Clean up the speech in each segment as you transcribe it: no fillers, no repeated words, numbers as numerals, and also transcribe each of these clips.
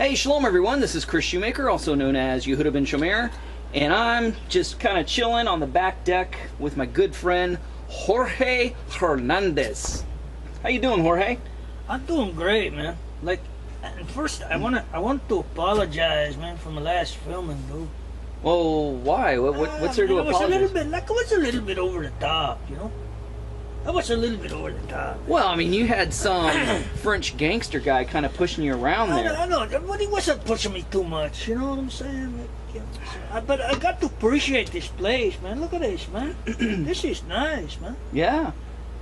Hey, shalom everyone, this is Chris Shoemaker, also known as Yehuda Ben Shomer, and I'm just kind of chilling on the back deck with my good friend, Jorge Hernandez. How you doing, Jorge? I'm doing great, man. Like, and first, I want to apologize, man, for my last filming, dude. Well, why? What's there to apologize? I was a little bit over the top, you know? I was a little bit over the top. Well, I mean, you had some French gangster guy kind of pushing you around there. I know, but he wasn't pushing me too much, you know what I'm saying? Like, you know, but I got to appreciate this place, man. Look at this, man. This is nice, man. Yeah.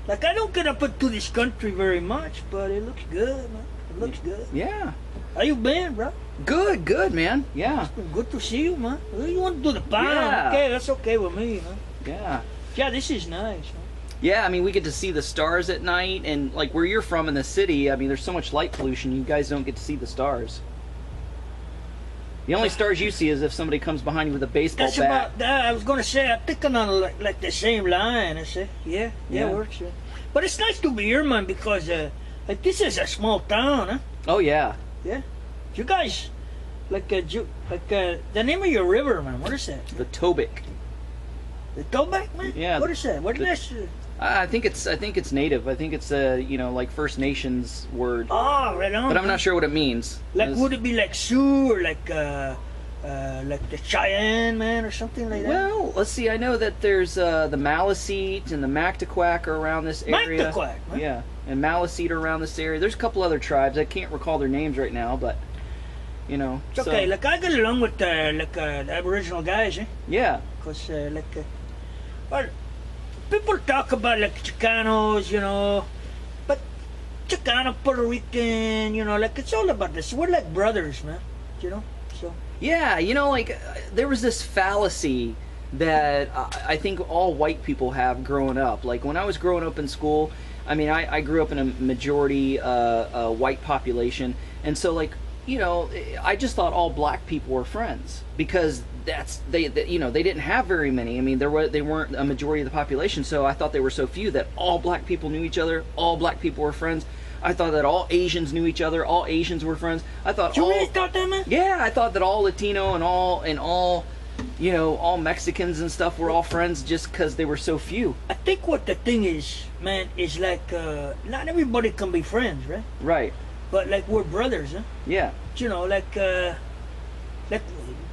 Like, I don't get up into this country very much, but it looks good, man. It looks good. Yeah. How you been, bro? Good, man. Yeah. It's been good to see you, man. You want to do the pound? Yeah. Okay, that's okay with me, man. Yeah. Yeah, this is nice, man. Yeah, I mean, we get to see the stars at night, and like where you're from in the city, I mean, there's so much light pollution, you guys don't get to see the stars. The only stars you see is if somebody comes behind you with a baseball That's bat. about that. I was gonna say, I'm thinking on like the same line. I say, yeah, it works. Yeah. But it's nice to be here, man, because like this is a small town, huh? Oh yeah. Yeah. You guys, like the name of your river, man. What is that? The Tobic. The Tobac, man. Yeah. What is that? What is that? I think it's native. I think it's you know, like First Nations word. Oh, right on. But I'm not sure what it means. Like, would it be like Sioux or like the Cheyenne, man, or something like that? Well, let's see. I know that there's the Maliseet and the Mactaquac are around this area. Mactaquac, man. Yeah, and Maliseet are around this area. There's a couple other tribes. I can't recall their names right now, but you know. It's okay. Like, I get along with the Aboriginal guys, eh? Yeah. Because well, people talk about like Chicanos, you know, but Chicano, Puerto Rican, you know, like it's all about this. We're like brothers, man, you know. So yeah, you know, like there was this fallacy that I think all white people have growing up. Like when I was growing up in school, I mean, I grew up in a majority white population, and so like, you know, I just thought all black people were friends because they you know, they didn't have very many. I mean, they weren't a majority of the population, so I thought they were so few that all black people knew each other, all black people were friends. I thought that all Asians knew each other, all Asians were friends. I thought you really thought that, man? Yeah, I thought that all Latino and all you know, all Mexicans and stuff were all friends just because they were so few. I think what the thing is, man, is like not everybody can be friends, right? Right. But like we're brothers, huh? Yeah. You know, like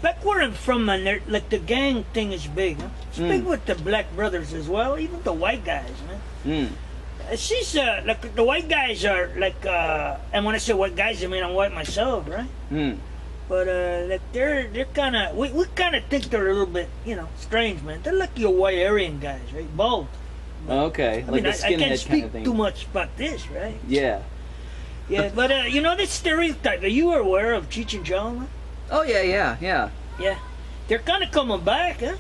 back where I'm from, man, like the gang thing is big, huh? It's big with the black brothers as well, even the white guys, man. She's like the white guys are like, and when I say white guys, I mean I'm white myself, right? But like they're kind of we kind of think they're a little bit, you know, strange, man. They're like your white Aryan guys, right? Bald. Okay, I like mean, the I can't skinhead speak kind of thing. too much about this, right? Yeah. Yeah, but you know this stereotype. Are you aware of Cheech and Chong, man? Oh yeah. Yeah, they're kind of coming back, huh?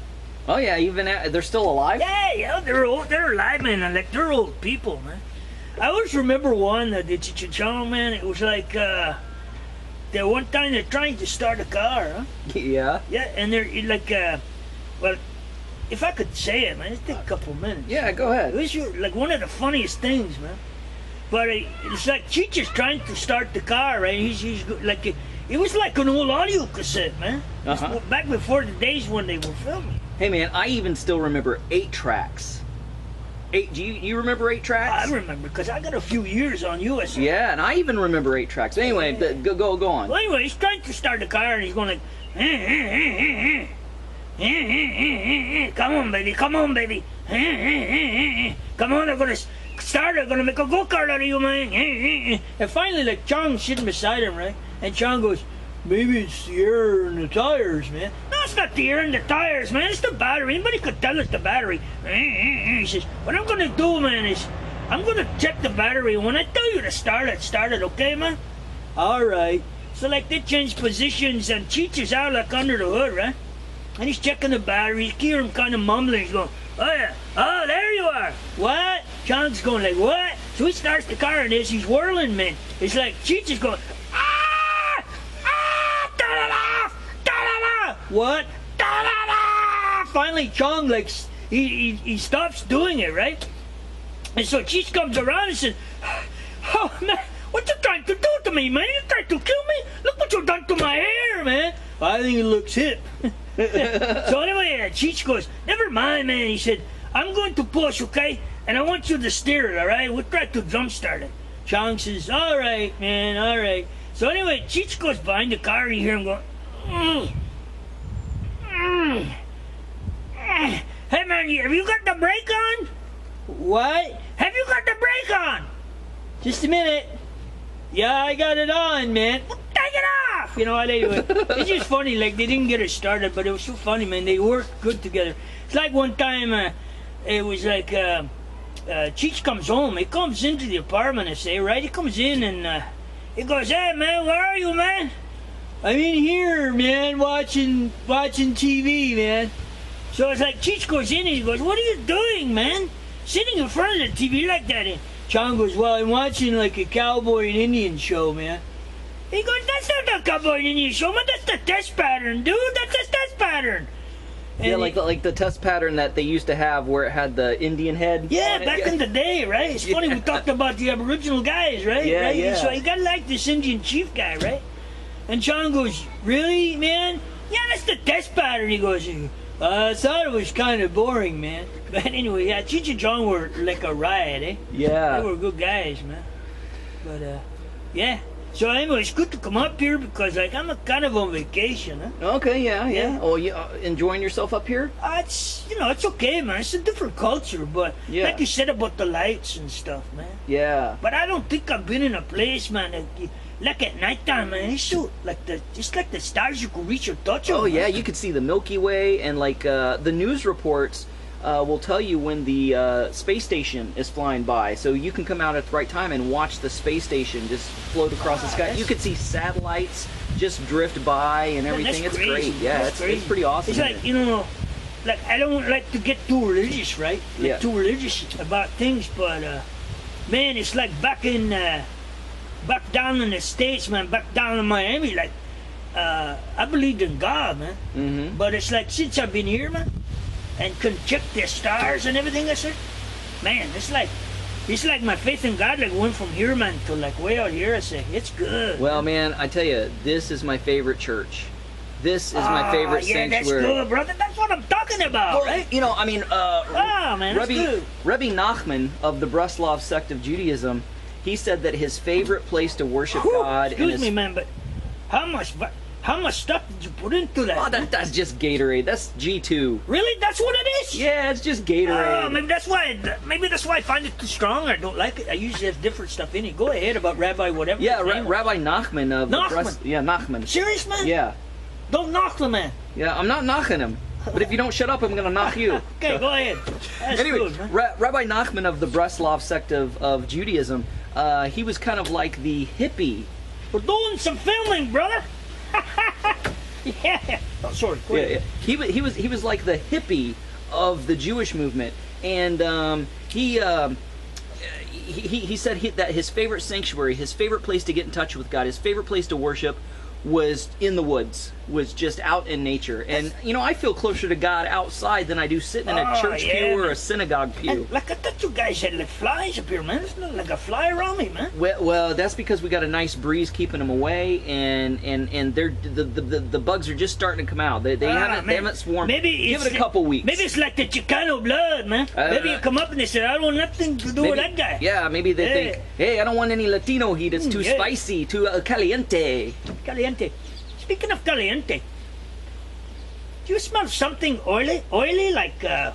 Oh yeah, even they're still alive. Yeah, they're old. They're alive, man. And like they're old people, man. I always remember one that did Cheech and Chong, man. It was like that one time they're trying to start a car, huh? Yeah. Yeah, and they're like, well, if I could say it, man, it'd take a couple minutes. Yeah, go ahead. It was like one of the funniest things, man. But it's like Cheech is trying to start the car, right? He's like it was like an old audio cassette, man. Back before the days when they were filming. Hey man, I even still remember 8 tracks. Do you remember 8 tracks? I remember because I got a few years on USA. Yeah, and I even remember 8 tracks. Anyway, go on. Well, anyway, he's trying to start the car and he's going like, come on, baby, come on, baby, come on, they're gonna start, they're gonna make a go-kart out of you, man. And finally, like Chong's sitting beside him, right? And Chong goes, maybe it's the air in the tires, man. No, it's not the air in the tires, man. It's the battery. Anybody could tell it's the battery. He says, what I'm gonna do, man, is I'm gonna check the battery. When I tell you to start it, okay, man? All right. So like they change positions and Cheech is out like under the hood, right? And he's checking the battery. You hear him kind of mumbling. He's going, oh yeah, oh there you are. What? Chong's going like, what? So he starts the car and he's whirling, man. It's like Cheech is going, turn it off! Turn it off! What? Turn it off! Finally, Chong, like, he stops doing it, right? And so Cheech comes around and says, oh, man, what you trying to do to me, man? You trying to kill me? Look what you done to my hair, man? I think it looks hip. So anyway, Cheech goes, never mind, man. He said, I'm going to push, okay? And I want you to steer it, all right? We'll try to jumpstart it. Chong says, all right, man, all right. So anyway, Cheech goes behind the car. You hear him going, Hey, man, have you got the brake on? What? Have you got the brake on? Just a minute. Yeah, I got it on, man. Well, take it off! You know what, anyway. It's just funny, like, they didn't get it started, but it was so funny, man. They worked good together. It's like one time, it was like, Cheech comes home. He comes into the apartment, I say, right? He comes in and, he goes, hey, man, where are you, man? I'm in here, man, watching TV, man. So it's like, Cheech goes in and he goes, what are you doing, man? Sitting in front of the TV like that. And Chong goes, well, I'm watching like a cowboy and Indian show, man. He goes, that's not the cowboy and Indian show, man. That's the test pattern, dude. That's the test pattern. And yeah, like the test pattern that they used to have where it had the Indian head. Yeah, back in the day, right? It's funny, we talked about the Aboriginal guys, right? Yeah, right? yeah. So you got like this Indian chief guy, right? And Chong goes, really, man? Yeah, that's the test pattern. He goes, I thought it was kind of boring, man. But anyway, yeah, Cheech and Chong were like a riot, eh? Yeah. They were good guys, man. But, yeah. So anyway, it's good to come up here because, like, I'm kind of on vacation, huh? Okay, yeah. Yeah. Oh, you enjoying yourself up here? It's, it's okay, man. It's a different culture, but Yeah. like you said about the lights and stuff, man. Yeah. But I don't think I've been in a place, man, like at nighttime, man. It's so, just like the stars you can reach or touch them. Oh yeah, you could see the Milky Way, and like the news reports will tell you when the space station is flying by, so you can come out at the right time and watch the space station just float across the sky. You could see satellites just drift by and everything. That's it's crazy. great. Yeah, That's it's pretty awesome. It's like, like I don't like to get too religious, right? Like Yeah. too religious about things, but man, it's like back down in the States, man, back down in Miami, like I believed in God, man. Mm-hmm. But it's like since I've been here, man, and can check the stars and everything, I said, man, it's like my faith in God like went from here, man, to like way out here. I say it's good. Well, man, I tell you, this is my favorite church. This is my favorite yeah, sanctuary. that's good, brother. That's what I'm talking about, Well, right? I mean, man, that's good. Rabbi Nachman of the Breslov sect of Judaism, he said that his favorite place to worship God. Excuse me, man, but how much stuff did you put into that? Oh, that's just Gatorade. That's G2. Really? That's what it is? Yeah, it's just Gatorade. Oh, maybe that's why I find it too strong. I don't like it. I usually have different stuff in it. Go ahead about Rabbi whatever. Yeah, his name was. Rabbi Nachman of Nachman. the Nachman. Serious, man? Yeah, Don't knock the man. yeah. I'm not knocking him, but if you don't shut up, I'm gonna knock you. Okay, go ahead. That's Anyway, good, man. Rabbi Nachman of the Breslov sect of Judaism, he was kind of like the hippie. We're doing some filming, brother. Yeah. Oh, sorry. Go ahead. Yeah. He was like the hippie of the Jewish movement, and he said that his favorite sanctuary, his favorite place to get in touch with God, his favorite place to worship was in the woods, was just out in nature. And I feel closer to God outside than I do sitting in a church pew or a synagogue pew. And, like, I thought you guys had like flies up here, man. There's not like a fly around me, man. Well, that's because we got a nice breeze keeping them away, and they're the bugs are just starting to come out. They haven't swarmed. Maybe give it a couple weeks. Maybe it's like the Chicano blood, man. Maybe you come up and they say, I don't want nothing to do with that guy. Yeah, maybe they think, hey, I don't want any Latino heat. It's too spicy, too caliente. Caliente. Speaking of caliente, do you smell something oily? Oily, like, it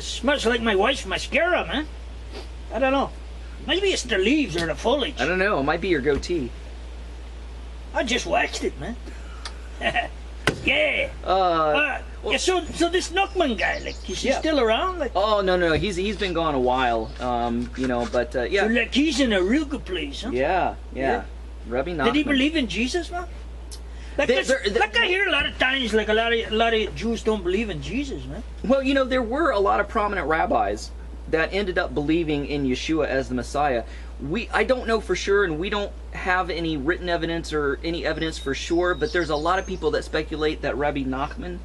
smells like my wife's mascara, man. I don't know. Maybe it's the leaves or the foliage. I don't know. It might be your goatee. I just waxed it, man. Yeah. Yeah. So this Nockman guy, like, is he still around? Like, oh no, he's been gone a while. But yeah. so like he's in a real good place, huh? Yeah. Rabbi Nachman. Did he believe in Jesus, man? Like, I hear a lot of times, like a lot of Jews don't believe in Jesus, man. Well, there were a lot of prominent rabbis that ended up believing in Yeshua as the Messiah. I don't know for sure, and we don't have any written evidence or any evidence for sure, but there's a lot of people that speculate that Rabbi Nachman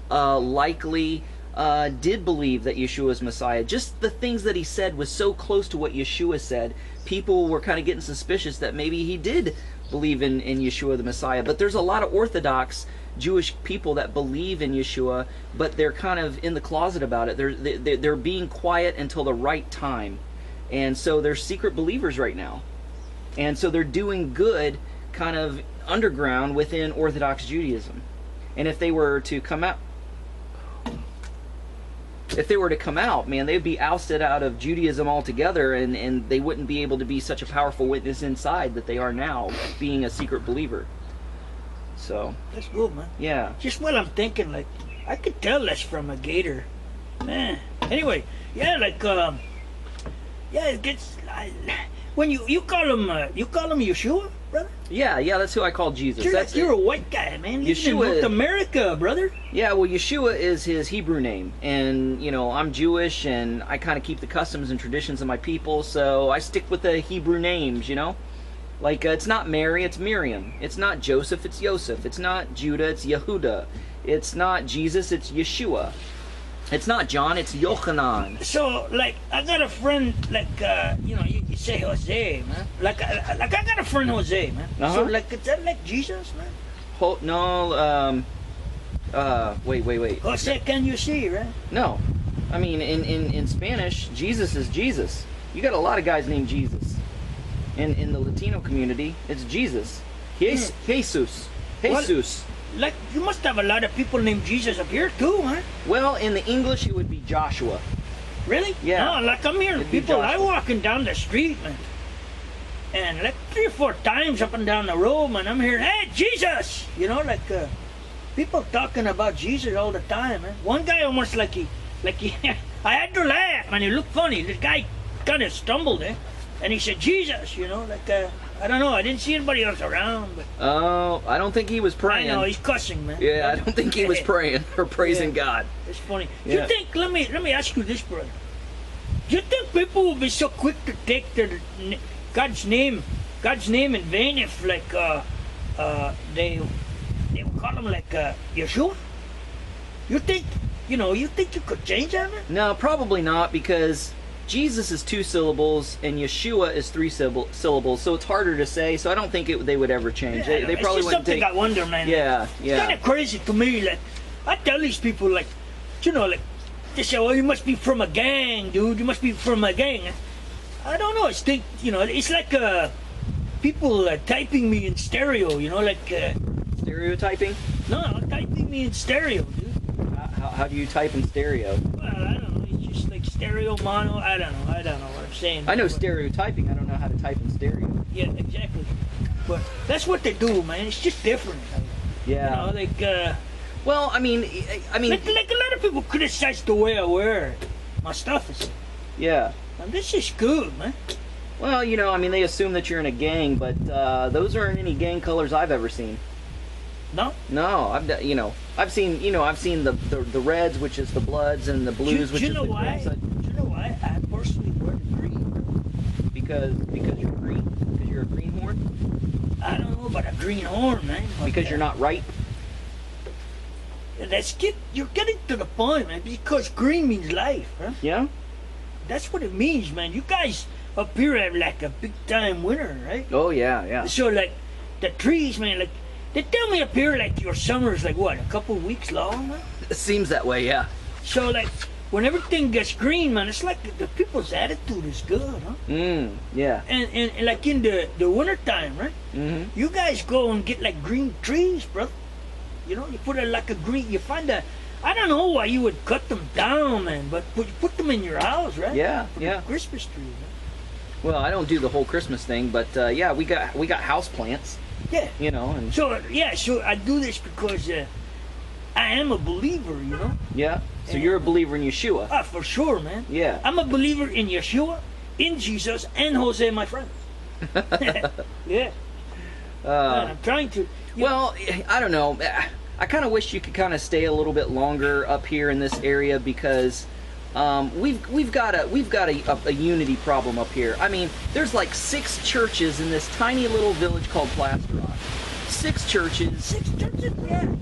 likely did believe that Yeshua was Messiah. Just the things that he said was so close to what Yeshua said. People were kind of getting suspicious that maybe he did believe in Yeshua the Messiah. But there's a lot of Orthodox Jewish people that believe in Yeshua, but they're kind of in the closet about it. They're being quiet until the right time. And so they're secret believers right now. And so they're doing good kind of underground within Orthodox Judaism. And if they were to come out, man, they'd be ousted out of Judaism altogether, and they wouldn't be able to be such a powerful witness inside that they are now, being a secret believer. So That's good, man. yeah. Just what I'm thinking, like, I could tell that's from a gator. Man. Anyway, yeah, like, yeah, it gets, when you call him Yeshua, brother? Yeah, that's who I call Jesus. You're a white guy, man. You live in Yeshua- North America, brother. Yeah, well, Yeshua is his Hebrew name, and I'm Jewish, and I kind of keep the customs and traditions of my people, so I stick with the Hebrew names, Like, it's not Mary, it's Miriam. It's not Joseph, it's Yosef. It's not Judah, it's Yehuda. It's not Jesus, it's Yeshua. It's not John, it's Yochanan. So, like, I got a friend, like, you say Jose, man. Like I got a friend Jose, man. Uh-huh. So, like, is that like Jesus, man? No, wait. Jose, can you see, right? No. I mean, in Spanish, Jesus is Jesus. You got a lot of guys named Jesus. In the Latino community, it's Jesus. Jesus. Like, you must have a lot of people named Jesus up here, too, huh? Well, in the English, it would be Joshua. Really? Yeah. No, like, I'm hearing It'd be people, I Joshua. walking down the street, man. And, like, 3 or 4 times up and down the road, man, I'm hearing, hey, Jesus! Like, people talking about Jesus all the time, man. One guy almost like he I had to laugh, man. He looked funny. This guy kind of stumbled, and he said, Jesus, like, I don't know. I didn't see anybody else around, but Oh, I don't think he was I praying. know he's cussing, man. Yeah, I don't think he was praying or praising God. It's funny. Yeah. You think? Let me ask you this, brother. Do you think people will be so quick to take God's name in vain if, like, they will call him like Yeshua? You think? You think you could change that, man? No, probably not, because Jesus is 2 syllables and Yeshua is 3 syllables, so it's harder to say. So I don't think they would ever change. Yeah, They it's probably just wouldn't something take. I wonder, man. Yeah, It's kind of crazy to me. Like, I tell these people, like, like, they say, "Well, you must be from a gang, dude. You must be from a gang." I don't know. It's like people typing me in stereo. Like Stereotyping? no, typing me in stereo, dude. How do you type in stereo? Well, I don't know. It's just like stereo, mono. I don't know what I'm saying. I know But- stereotyping. I don't know how to type in stereo. Yeah, exactly. But that's what they do, man. It's just different. Yeah. Like. Well, I mean, Like a lot of people criticize the way I wear my stuff. yeah. And this is good, man. Well, they assume that you're in a gang, but those aren't any gang colors I've ever seen. No? No, I've seen the reds, which is the Bloods, and the blues, which Do you is know the why? Crips. Do you know why I personally wear the green? Because you're green, because you're a greenhorn, I don't know about a green horn, man. but, because you're not ripe. You're getting to the point, man. Because green means life, huh? Yeah. That's what it means, man. You guys up here have like a big time winter, right? Oh yeah. So like the trees, man, like they tell me up here like your summer's like what, a couple weeks long, man? It seems that way. Yeah. So like when everything gets green, man, it's like the people's attitude is good, huh? Yeah. And like in the winter time, right? Mm-hmm. You guys go and get like green trees, brother. You put it like a green. You find I don't know why you would cut them down, man, but you put them in your house, right? Yeah. For Yeah. the Christmas tree, man. Well, I don't do the whole Christmas thing, but yeah, we got house plants. Yeah. And So I do this because I am a believer, yeah. So you're a believer in Yeshua. Ah, for sure, man. Yeah. I'm a believer in Yeshua, in Jesus, and Jose, my friend. Yeah. Man, I'm trying to. Well, I don't know. I kind of wish you could kind of stay a little bit longer up here in this area, because we've got a unity problem up here. I mean, there's like 6 churches in this tiny little village called Plaster Rock. 6 churches. 6 churches?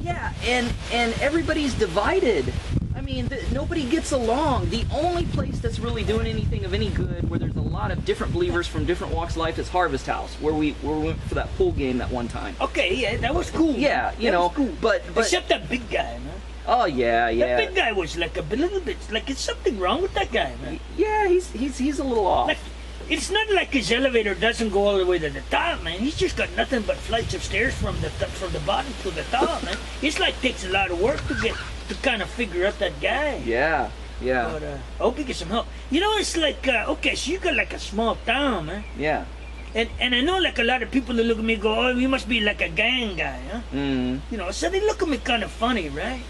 Yeah, and everybody's divided. I mean, nobody gets along. The only place that's really doing anything of any good, where there's a lot of different believers from different walks of life, is Harvest House, where we went for that pool game that one time. Okay, yeah, that was cool. Yeah, you know, cool. but except that big guy, man. Oh yeah. That big guy was like a little bit like it's something wrong with that guy, man. Yeah, he's a little off. Like, it's not like his elevator doesn't go all the way to the top, man. He's just got nothing but flights of stairs from the bottom to the top, man. It's like takes a lot of work to kind of figure out that guy. Yeah. But I hope he gets some help. You know, it's like okay, so you got like a small town, man. Yeah. And I know like a lot of people that look at me go, oh, you must be like a gang guy, huh? Mm. You know, so they look at me kind of funny, right?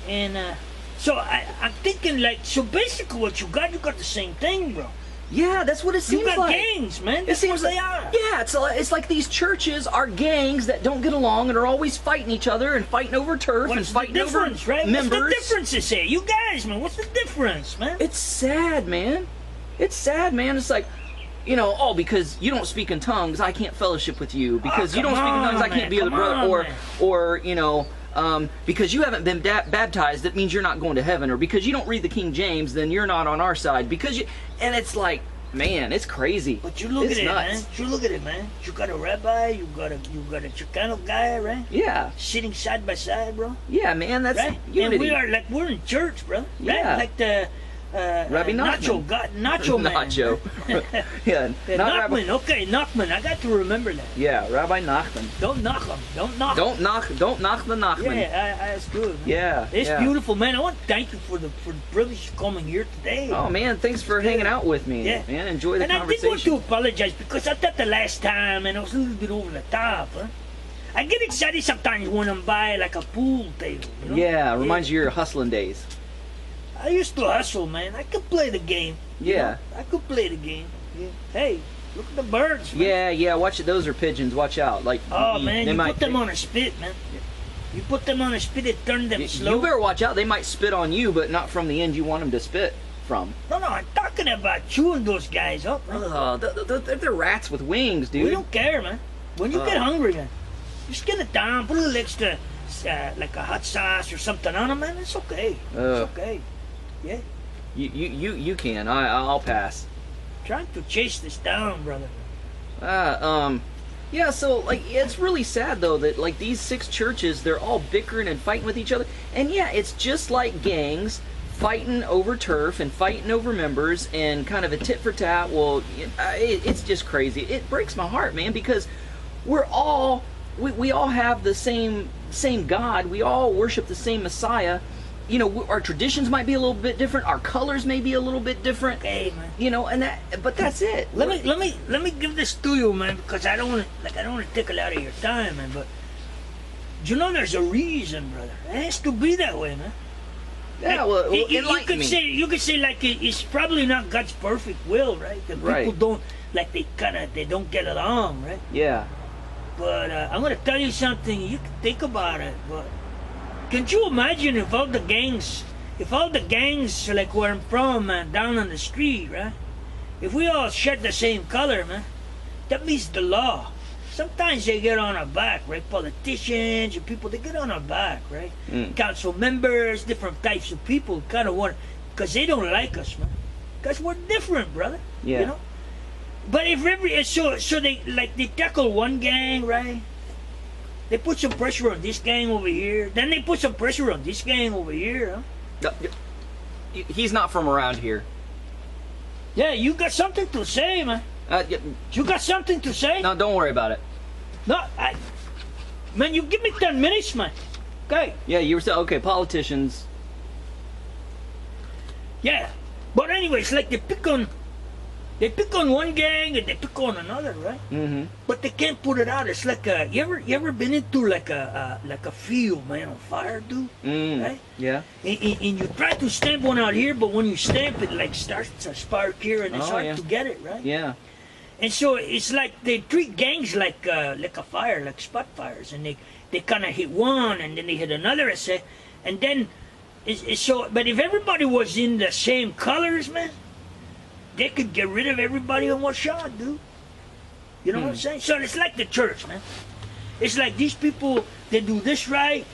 And so I'm thinking like, so basically what you got the same thing, bro. Yeah, that's what it seems like. You got like. gangs, man. That's it seems what like, they are. Yeah, it's like these churches are gangs that don't get along and are always fighting each other and fighting over turf and fighting over members. What's the difference, they say? You guys, man, what's the difference, man? It's sad, man. It's like, you know, oh, because you don't speak in tongues, I can't fellowship with you. Because you don't speak in tongues, I can't be a brother. Or you know, because you haven't been baptized, that means you're not going to heaven. Or because you don't read the King James, then you're not on our side. And it's like, man, it's crazy. But you look at it, man. You look at it, man. You got a rabbi, you got a Chicano guy, right? Yeah. Sitting side by side, bro. Yeah, man, that's right? unity. And we're in church, bro. Right? Yeah. Like the Rabbi Nacho man. Nacho. Yeah. Nachman. Okay, Nachman. I got to remember that. Yeah, Rabbi Nachman. Don't knock him. Don't knock him. Don't knock the Nachman. Yeah, that's good. Man. Yeah. It's beautiful, man. I want to thank you for the privilege of coming here today. Oh man, thanks for hanging out with me. Yeah. Man, enjoy the conversation. And I did want to apologize because I thought the last time and I was a little bit over the top, huh? I get excited sometimes when I'm by like a pool table. You know? Yeah, reminds you of your hustling days. I used to hustle, man. I could play the game. Yeah. I could play the game. Yeah. Hey, look at the birds, man. Yeah. Watch it. Those are pigeons. Watch out. Like. Oh man, you put them on a spit, man. You put them on a spit, it turn them slow. You better watch out. They might spit on you, but not from the end you want them to spit from. No, I'm talking about chewing those guys up, man. They're rats with wings, dude. We don't care, man. When you get hungry, man, just skin it down, put a little extra, like a hot sauce or something on them, man. It's okay. It's okay. Yeah. You can. I'll pass. Trying to chase this down, brother. Yeah, so like it's really sad though that like these 6 churches, they're all bickering and fighting with each other. And yeah, it's just like gangs fighting over turf and fighting over members and kind of a tit for tat. Well, it's just crazy. It breaks my heart, man, because we all have the same God. We all worship the same Messiah. You know, our traditions might be a little bit different. Our colors may be a little bit different. Okay, man. You know, but that's it. Let me give this to you, man, because I don't want to take a lot of your time, man. But you know, there's a reason, brother. It has to be that way, man. Yeah, like, well, enlighten me. You could say like it's probably not God's perfect will, right? That people don't like they don't get along, right? Yeah. But I'm gonna tell you something. You can think about it, but. Can you imagine if all the gangs like where I'm from, man, down on the street, right? If we all shed the same color, man, that means the law. Sometimes they get on our back, right? Politicians and people, they get on our back, right? Council members, different types of people kind of want, because they don't like us, man. Because we're different, brother. Yeah. You know? But if so they tackle one gang, right? They put some pressure on this gang over here. Then they put some pressure on this gang over here, huh? He's not from around here. Yeah, you got something to say, man. You got something to say? No, don't worry about it. No, man, you give me 10 minutes, man. Okay. Yeah, you were saying, okay, politicians. Yeah. But anyways, like they pick on one gang and they pick on another, right? Mm-hmm. But they can't put it out. It's like you ever been into like a field, man, on fire, dude? Right? Yeah. And you try to stamp one out here, but when you stamp it, like starts to spark here, and it's hard to get it, right? Yeah. And so it's like they treat gangs like a fire, like spot fires, and they kind of hit one, and then they hit another, and then it's so. But if everybody was in the same colors, man, they could get rid of everybody in one shot, dude. You know what I'm saying? So it's like the church, man. It's like these people, they do this right,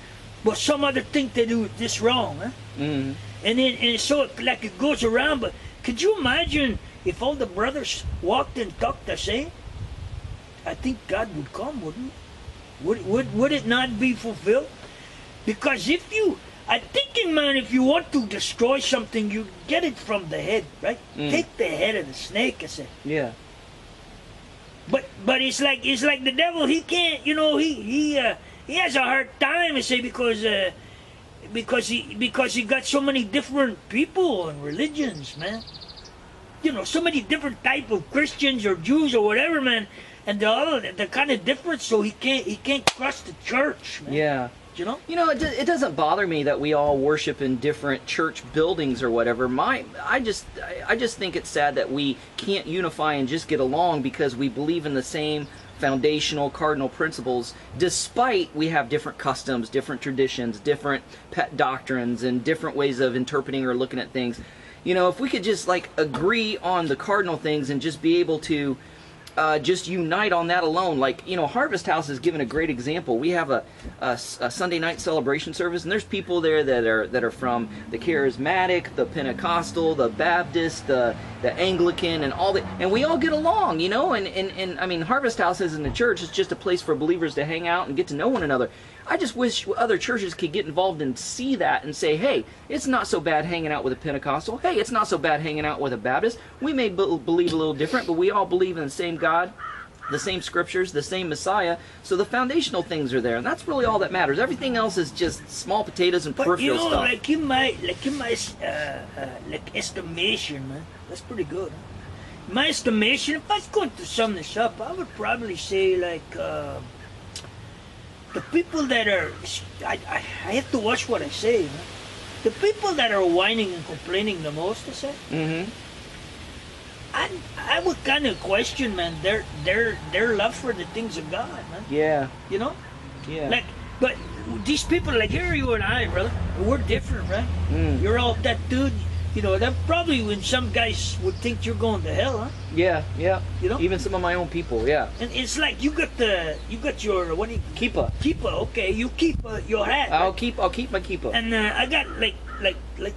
but some other think they do this wrong, huh? Mm. And so like it goes around. But could you imagine if all the brothers walked and talked the same? I think God would come, wouldn't it? Would it not be fulfilled? Because I'm thinking, man, if you want to destroy something, you get it from the head, right? Take the head of the snake, I say. Yeah. But it's like the devil. He can't, he has a hard time, I say, because he got so many different people and religions, man. So many different type of Christians or Jews or whatever, man. And they're kind of different, so he can't trust the church, man. Yeah. It doesn't bother me that we all worship in different church buildings or whatever. I just think it's sad that we can't unify and just get along because we believe in the same foundational cardinal principles, despite we have different customs, different traditions, different pet doctrines, and different ways of interpreting or looking at things. If we could just agree on the cardinal things and just be able to just unite on that alone. Harvest House is given a great example. We have a Sunday night celebration service, and there's people there that are from the Charismatic, the Pentecostal, the Baptist, the Anglican, and all that, and we all get along, and I mean, Harvest House isn't a church, it's just a place for believers to hang out and get to know one another. I just wish other churches could get involved and see that and say, hey, it's not so bad hanging out with a Pentecostal. Hey, it's not so bad hanging out with a Baptist. We may believe a little different, but we all believe in the same God, the same scriptures, the same Messiah. So the foundational things are there, and that's really all that matters. Everything else is just small potatoes and peripheral stuff. Like in my estimation, man, that's pretty good. Huh? My estimation, if I was going to sum this up, I would probably say the people that are, I have to watch what I say, man. The people that are whining and complaining the most, I say. Mm-hmm. I would kind of question, man, their love for the things of God, man. Yeah. Yeah. But these people, like here you and I, brother, we're different, right? Mm. You're all that dude. That probably when some guys would think you're going to hell, huh? Yeah. Even some of my own people, yeah. And it's like you got your what do you Kippa. Kippa, okay? You keep your hat. Right? I'll keep my Kippa. And I got like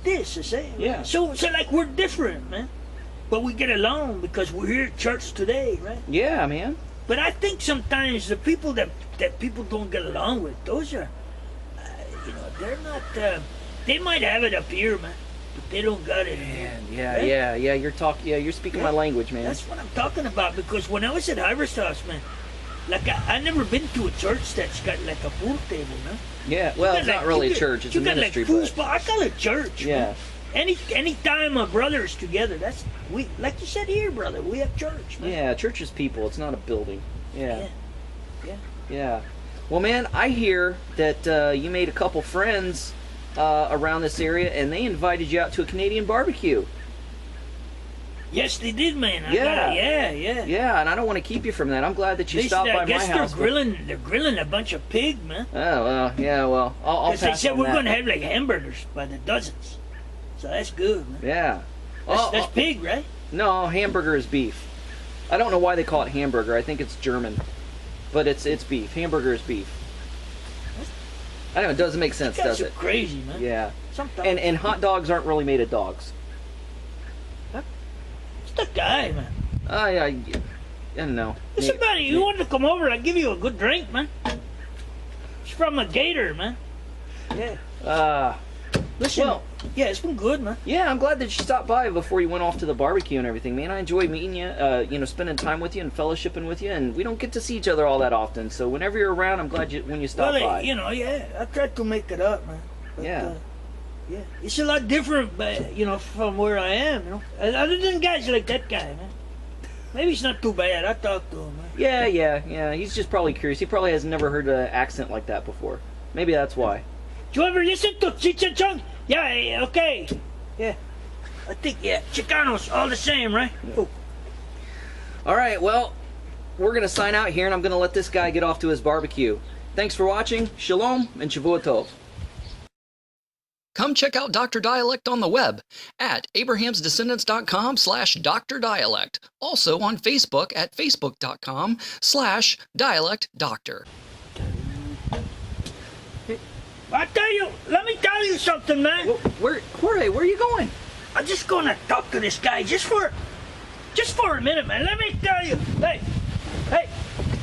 this, I say. Yeah. So like we're different, man. But we get along because we're here at church today, right? Yeah, man. But I think sometimes the people that people don't get along with, those are, they're not. They might have it up here, man, but they don't got it. Man, right? yeah. You're speaking my language, man. That's what I'm talking about. Because when I was at Harvest House, man, I never been to a church that's got like a pool table, man. Yeah, well, it's not really a church; it's a ministry. But I call it church. Yeah. Man. Any time a brother is together, we like you said here, brother. We have church, man. Yeah, church is people. It's not a building. Yeah. Yeah. Well, man, I hear that you made a couple friends around this area, and they invited you out to a Canadian barbecue. Yes, they did, man. Yeah, and I don't want to keep you from that. I'm glad that you stopped by my house. They're grilling a bunch of pig, man. Oh, well, yeah, well, I'll pass on that. They said we're going to have like hamburgers by the dozens. So that's good, man. Yeah. That's pig, right? No, hamburger is beef. I don't know why they call it hamburger. I think it's German. But it's beef. Hamburger is beef. I know, it doesn't make sense, does it? Crazy, man. Yeah. Sometimes. And hot dogs aren't really made of dogs. It's the guy, man. I don't know. Listen, buddy, you want to come over? I'll give you a good drink, man. It's from a gator, man. Yeah. Listen, well, yeah, it's been good, man. Yeah, I'm glad that you stopped by before you went off to the barbecue and everything, man. I enjoyed meeting you, spending time with you and fellowshipping with you, and we don't get to see each other all that often. So whenever you're around, I'm glad when you stop by. Yeah, I tried to make it up, man. But, yeah. Yeah, it's a lot different, but from where I am, Other than guys like that guy, man. Maybe it's not too bad. I talked to him, man. Yeah. He's just probably curious. He probably has never heard an accent like that before. Maybe that's why. Do you ever listen to Cheech and Chong? Yeah, okay. Yeah. I think, Chicanos, all the same, right? Yeah. All right, well, we're going to sign out here, and I'm going to let this guy get off to his barbecue. Thanks for watching. Shalom and Shavua Tov. Come check out Dr. Dialect on the web at abrahamsdescendants.com/Dr. Dialect. Also on Facebook at facebook.com/dialectdoctor. I tell you, let me tell you something, man. Where, Jorge, where are you going? I'm just gonna talk to this guy just for a minute, man. Let me tell you. Hey,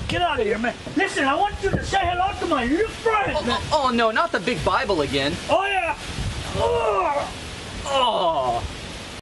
get out of here, man. Listen, I want you to say hello to my new friend, man. Oh, no, not the big Bible again. Oh, yeah. Oh. Oh.